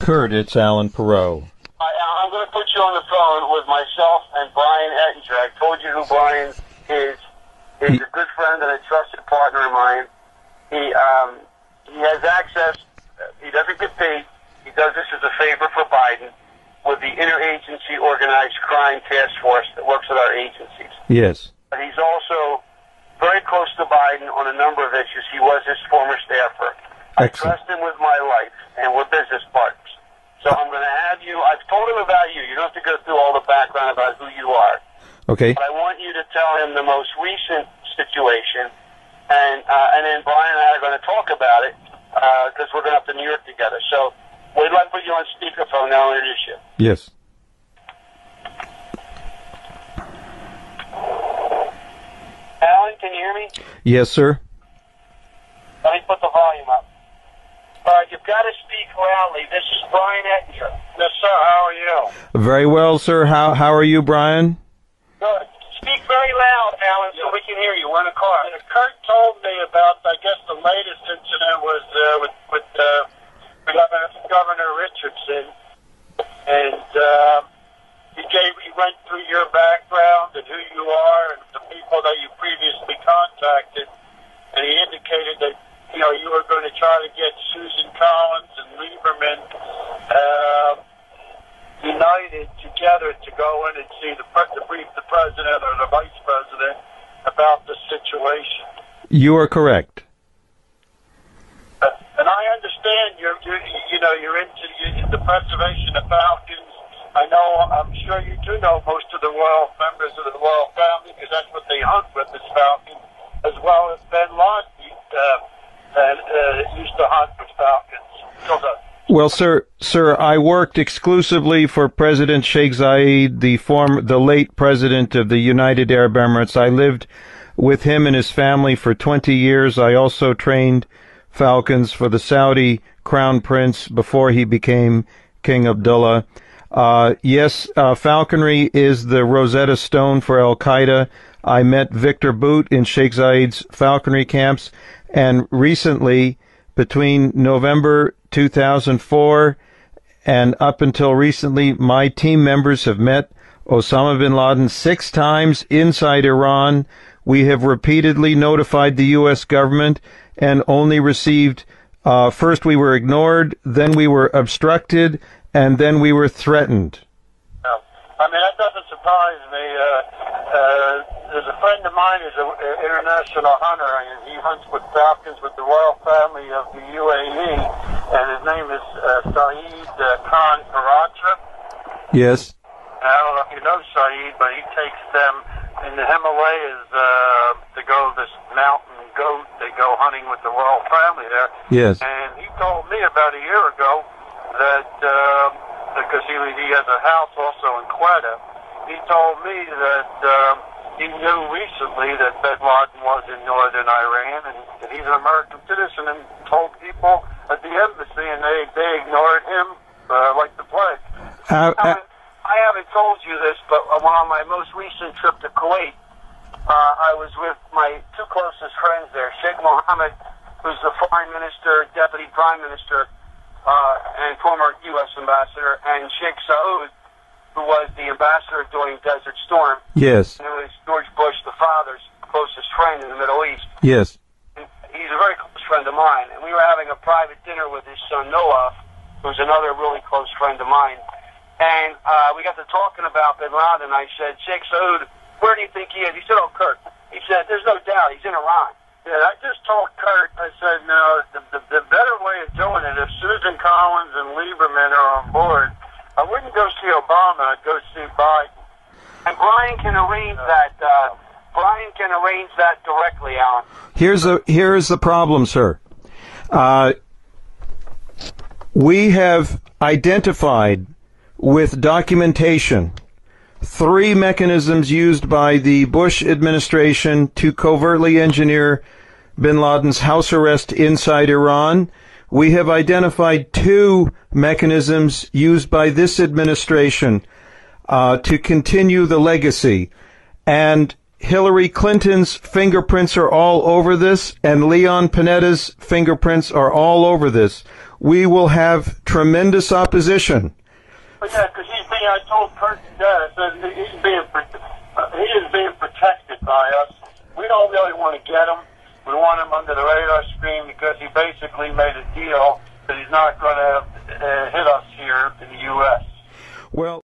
Kurt, it's Alan Parrot. I'm going to put you on the phone with myself and Brian Ettinger. I told you who Brian is. He's a good friend and a trusted partner of mine. He has access. He doesn't get paid. He does this as a favor for Biden with the Interagency Organized Crime Task Force that works with our agencies. Yes. But he's also very close to Biden on a number of issues. He was his former staffer. I trust him with my life, and we're business partners. So I'm going to have you, I've told him about you. You don't have to go through all the background about who you are. Okay. But I want you to tell him the most recent situation, and then Brian and I are going to talk about it, because we're going up to New York together. So we'd like to put you on speakerphone now and introduce you. Yes. Alan, can you hear me? Yes, sir. Let me put the volume up. All right, you've got to speak loudly. This is Brian Ettinger. Yes, sir. How are you? Very well, sir. How are you, Brian? Good. Speak very loud, Alan, so we can hear you. We're in a car. Kurt told me about, I guess, the latest incident was with Governor Richardson, and he went through your background and who you are and the people that you previously contacted, and he indicated that you were going to try to get Susan Collins and Lieberman united together to go in and see to brief the president or the vice president about the situation. You are correct. And I understand you're into the preservation of falcons. I'm sure you do know most of the royal members of the royal family because that's what they hunt with, is falcons, as well as Ben Laden used to hunt with falcons. Well, sir, I worked exclusively for President Sheikh Zayed, the late president of the United Arab Emirates. I lived with him and his family for 20 years. I also trained falcons for the Saudi crown prince before he became King Abdullah. Yes, falconry is the Rosetta Stone for Al-Qaeda. I met Victor Boot in Sheikh Zayed's falconry camps, and recently, between November 2004 and up until recently, my team members have met Osama bin Laden 6 times inside Iran. We have repeatedly notified the U.S. government and only received, first we were ignored, then we were obstructed, and then we were threatened. That doesn't surprise me. There's a friend of mine who's an international hunter, and he hunts with falcons with the royal family of the UAE, and his name is Saeed Khan Karacha. Yes. I don't know if you know Saeed, but he takes them in the Himalayas to go this mountain goat. They go hunting with the royal family there. Yes. And he told me about a year ago that because he has a house also in Quetta, he told me that he knew recently that bin Laden was in northern Iran, and he's an American citizen, and told people at the embassy, and they ignored him like the plague. I haven't told you this, but on my most recent trip to Kuwait, I was with my 2 closest friends there, Sheikh Mohammed, who's the Foreign Minister, Deputy Prime Minister, and former U.S. Ambassador, and Sheikh Saud, who was the ambassador during Desert Storm. Yes. And it was George Bush, the father's closest friend in the Middle East. Yes. And he's a very close friend of mine, and we were having a private dinner with his son Noah, who's another really close friend of mine. And we got to talking about bin Laden, and I said, Sheikh Saud, where do you think he is? He said, oh, Kurt. He said, there's no doubt, he's in Iran. Yeah, I just told Kurt, I said, no, the better way of doing it, if Susan Collins and Lieberman are on board, I wouldn't go see Obama, I'd go see Biden. And Brian can arrange that. Brian can arrange that directly, Alan. Here's the problem, sir. We have identified with documentation 3 mechanisms used by the Bush administration to covertly engineer bin Laden's house arrest inside Iran. We have identified 2 mechanisms used by this administration to continue the legacy. And Hillary Clinton's fingerprints are all over this, and Leon Panetta's fingerprints are all over this. we will have tremendous opposition. But yeah, because I told Kurt Dennis that he is being protected by us. We don't really want to get him. We want him under the radar screen because he basically made a deal that he's not going to hit us here in the U.S. Well,